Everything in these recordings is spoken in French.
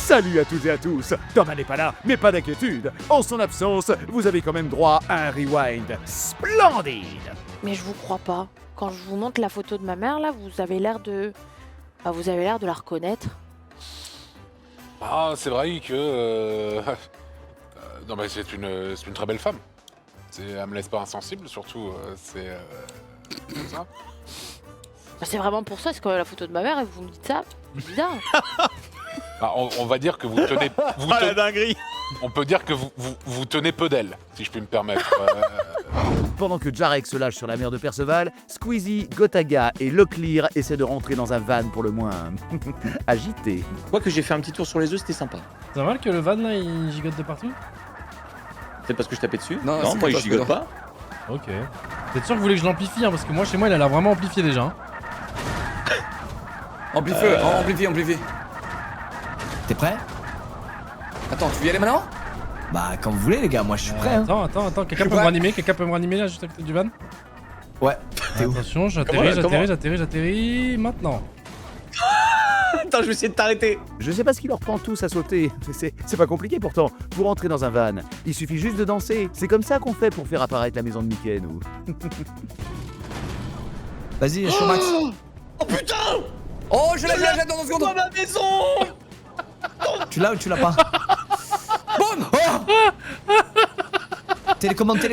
Salut à toutes et à tous. Thomas n'est pas là, mais pas d'inquiétude. En son absence, vous avez quand même droit à un rewind splendide. Mais je vous crois pas. Quand je vous montre la photo de ma mère, là, vous avez l'air de... vous avez l'air de la reconnaître. Ah, c'est vrai que... non, mais c'est une très belle femme. Elle me laisse pas insensible, surtout, c'est... comme ça. Bah, c'est vraiment pour ça, c'est quand même la photo de ma mère et vous me dites ça. C'est bizarre. Bah, on va dire que vous tenez... la dinguerie. On peut dire que vous tenez peu d'elle, si je puis me permettre. Pendant que Jarek se lâche sur la mer de Perceval, Squeezie, Gotaga et Locklear essaient de rentrer dans un van pour le moins agité. Quoique j'ai fait un petit tour sur les œufs, c'était sympa. C'est normal que le van là il gigote de partout? C'est parce que je tapais dessus? Non, Non, c'est moi pas il gigote ça. pas. Ok. Vous êtes sûr que vous voulez que je l'amplifie hein, parce que moi chez moi il a l'air vraiment amplifié déjà. Hein. Amplifie. T'es prêt? Attends, tu veux y aller maintenant? Bah quand vous voulez les gars, moi je suis prêt hein. Attends, quelqu'un Je peut me vois. ranimer? Quelqu'un peut me ranimer là juste à côté du van? Ouais. T'es où? Attention, Comment j'atterris, maintenant. Attends, je vais essayer de t'arrêter. Je sais pas ce qui leur prend tous à sauter. C'est pas compliqué pourtant. Pour entrer dans un van, il suffit juste de danser. C'est comme ça qu'on fait pour faire apparaître la maison de Mickey, nous. Vas-y, chaud max. Oh putain! Oh, je la jette dans 2 secondes. Dans ma maison! Tu l'as ou tu l'as pas? Boum. Télécommande. T'es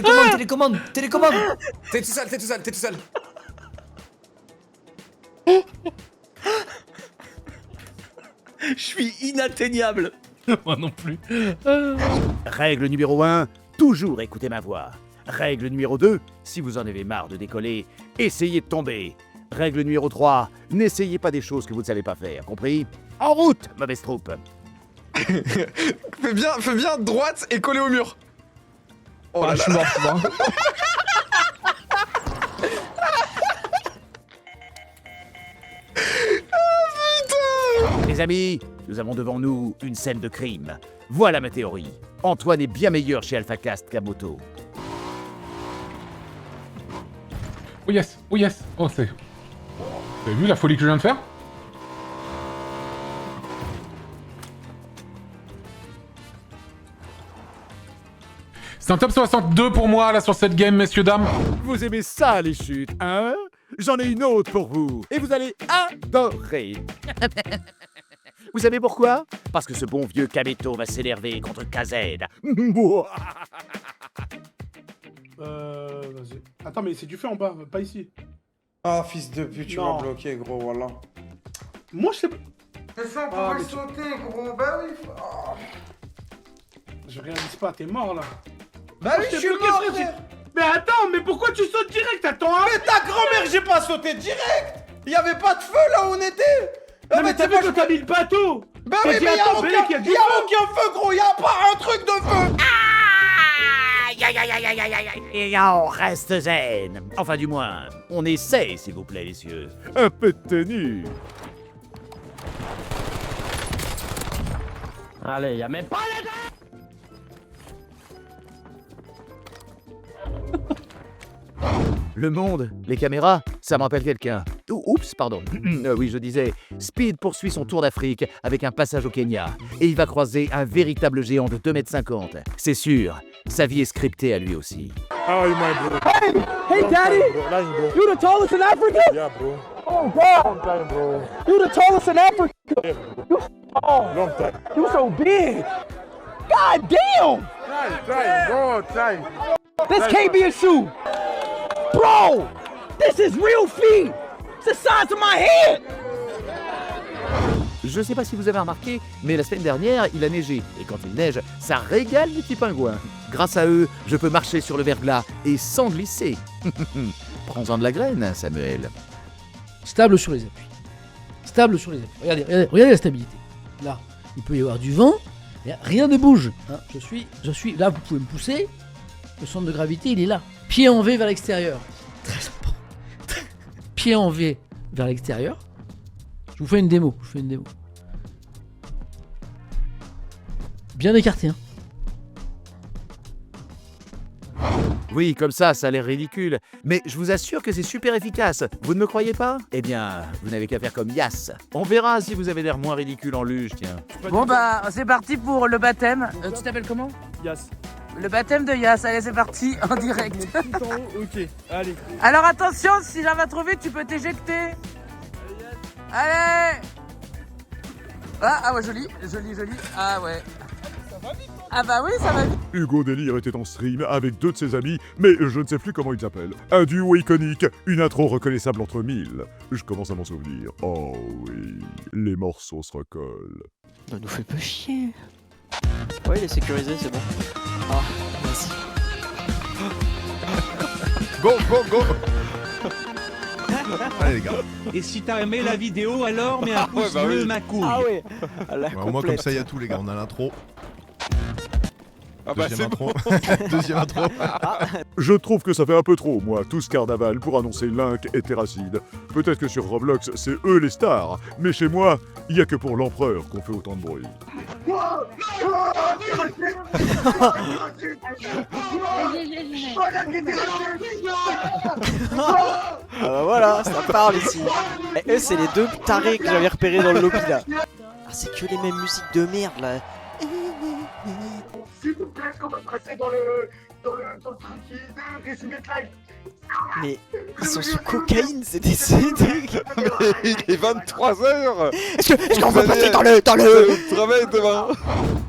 tout seul. Je suis inatteignable. Moi non plus. Règle numéro 1, toujours écoutez ma voix. Règle numéro 2, si vous en avez marre de décoller, essayez de tomber. Règle numéro 3, n'essayez pas des choses que vous ne savez pas faire, compris? En route, mauvaise troupe. Fais bien droite et coller au mur. Oh là je suis mort. Les amis, nous avons devant nous une scène de crime. Voilà ma théorie. Antoine est bien meilleur chez AlphaCast qu'à Moto. Oh yes. Oh, c'est... Vous avez vu la folie que je viens de faire? C'est un top 62 pour moi, là, sur cette game, messieurs, dames. Vous aimez ça, les chutes, hein? J'en ai une autre pour vous, et vous allez adorer. Vous savez pourquoi? Parce que ce bon vieux Kameto va s'énerver contre KZ. Vas-y. Attends, mais c'est du feu en bas, pas ici. Ah, fils de pute, tu Non. m'as bloqué, gros, voilà. Moi, je sais pas. Mais ça, on Ah, pouvait mais tu- sauter, gros, bah oui. Oh. Je réalise pas, t'es mort là. Bah oui, je t'ai je suis bloqué, mort, frère, frère. Mais attends, mais pourquoi tu sautes direct? Attends, hein? Mais ta grand-mère, j'ai pas sauté direct. Il y avait pas de feu là où on était. Non, mais t'as vu que t'as mis le bateau? Bah T'as oui, dit, mais y'a attends, aucun, Belek, y a du y a feu. aucun feu, gros, y'a pas un truc de feu. Et on reste zen. Enfin, du moins, on essaie, s'il vous plaît, messieurs. Un peu de tenue. Allez, y'a même pas les gars. Le monde, les caméras, ça me rappelle quelqu'un. Oups, pardon. Oui, je disais, Speed poursuit son tour d'Afrique avec un passage au Kenya. Et il va croiser un véritable géant de 2,50 m. C'est sûr, sa vie est scriptée à lui aussi. Hey, Daddy! You the tallest in Africa? Yeah, bro. Oh, God! Bro. You the tallest in Africa? Yeah, bro. Long time. You so big! God damn! Try. This can't be a shoe! Bro! This is real feet! It's the size of my head! Je sais pas si vous avez remarqué, mais la semaine dernière, il a neigé. Et quand il neige, ça régale les petits pingouins. Grâce à eux, je peux marcher sur le verglas et sans glisser. Prends-en de la graine, Samuel. Stable sur les appuis. Stable sur les appuis. Regardez la stabilité. Là, il peut y avoir du vent, et rien ne bouge. Hein, je suis là, vous pouvez me pousser. Le centre de gravité, il est là. Pied en V vers l'extérieur. Très important. Pied en V vers l'extérieur. Je vous fais une démo. Bien écarté, hein. Oui, comme ça a l'air ridicule. Mais je vous assure que c'est super efficace. Vous ne me croyez pas? Eh bien, vous n'avez qu'à faire comme Yas. On verra si vous avez l'air moins ridicule en luge, tiens. Bon bah, c'est parti pour le baptême. Tu t'appelles comment? Yas. Le baptême de Yas, allez c'est parti, en direct. Tout en haut, ok. Allez. Alors attention, si j'en vais trop vite, tu peux t'éjecter. Allez. Ah ouais, joli. Ah ouais. Ah bah oui, ça va vite. Hugo Délire était en stream avec 2 de ses amis, mais je ne sais plus comment ils s'appellent. Un duo iconique, une intro reconnaissable entre 1000. Je commence à m'en souvenir. Oh oui, les morceaux se recollent. Ne nous fais pas chier. Ouais, il est sécurisé, c'est bon. Ah, vas-y. Go, go, go. Allez les gars. Et si t'as aimé la vidéo, alors mets un pouce bleu, ma couille. Ah ouais. Au moins comme ça il y a tout les gars, on a l'intro. Ah bah Deuxième c'est intro. Deuxième intro. Je trouve que ça fait un peu trop, moi, tout ce carnaval pour annoncer Link et Terracide. Peut-être que sur Roblox, c'est eux les stars, mais chez moi, il y a que pour l'empereur qu'on fait autant de bruit. Ah bah voilà, ça parle ici. Et eux, c'est les 2 tarés que j'avais repérés dans le lobby là. Ah, c'est que les mêmes musiques de merde là. S'il vous plaît, est-ce qu'on va passer dans le résumé de live? Mais ils sont sous cocaïne, c'est des CD. Mais il est 23h. Est-ce qu'on va passer dans le travail demain.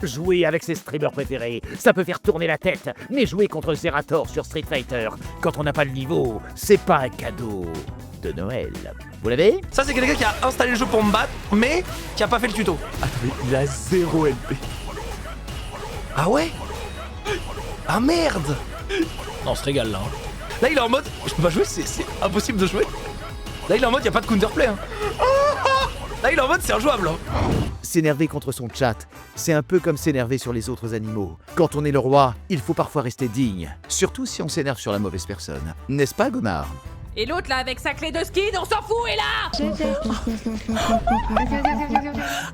Jouer avec ses streamers préférés, ça peut faire tourner la tête. Mais jouer contre Zerator sur Street Fighter, quand on n'a pas le niveau, c'est pas un cadeau de Noël. Vous l'avez? Ça, c'est quelqu'un qui a installé le jeu pour me battre, mais qui a pas fait le tuto. Attends, mais il a 0 LP. Ah ouais? Ah merde! Non, on se régale là. Là, il est en mode, je peux pas jouer, c'est impossible de jouer. Là, il est en mode, y a pas de counterplay. Hein. Là, il est en mode, c'est injouable. Hein. S'énerver contre son chat, c'est un peu comme s'énerver sur les autres animaux. Quand on est le roi, il faut parfois rester digne. Surtout si on s'énerve sur la mauvaise personne. N'est-ce pas, Gomard? Et l'autre là avec sa clé de skid, on s'en fout, et là.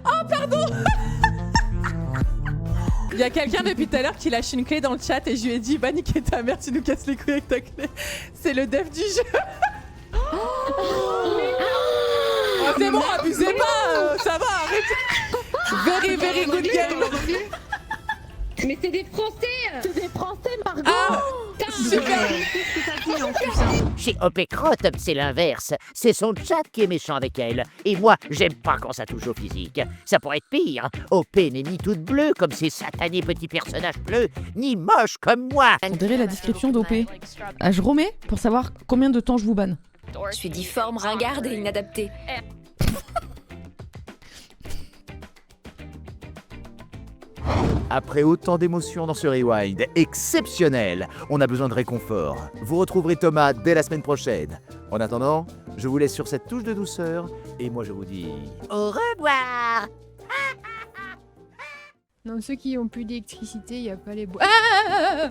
Oh pardon. Il y a quelqu'un depuis tout à l'heure qui lâche une clé dans le chat et je lui ai dit, bah niquer ta mère, tu nous casses les couilles avec ta clé. C'est le dev du jeu. Oh, c'est bon, abusez pas, ça va, arrêtez. Very good game. Mais c'est des Français. C'est des Français, Margot. Ah, super. Chez OP Crotte, c'est l'inverse. C'est son chat qui est méchant avec elle. Et moi, j'aime pas quand ça touche au physique. Ça pourrait être pire. OP n'est ni toute bleue comme ces satanés petits personnages bleus, ni moche comme moi. On dirait la description d'OP. Je remets pour savoir combien de temps je vous banne. Je suis difforme, ringarde et inadaptée. Après autant d'émotions dans ce rewind exceptionnel, on a besoin de réconfort. Vous retrouverez Thomas dès la semaine prochaine. En attendant, je vous laisse sur cette touche de douceur et moi je vous dis au revoir. Non, ceux qui ont plus d'électricité, il n'y a pas les bois. Ah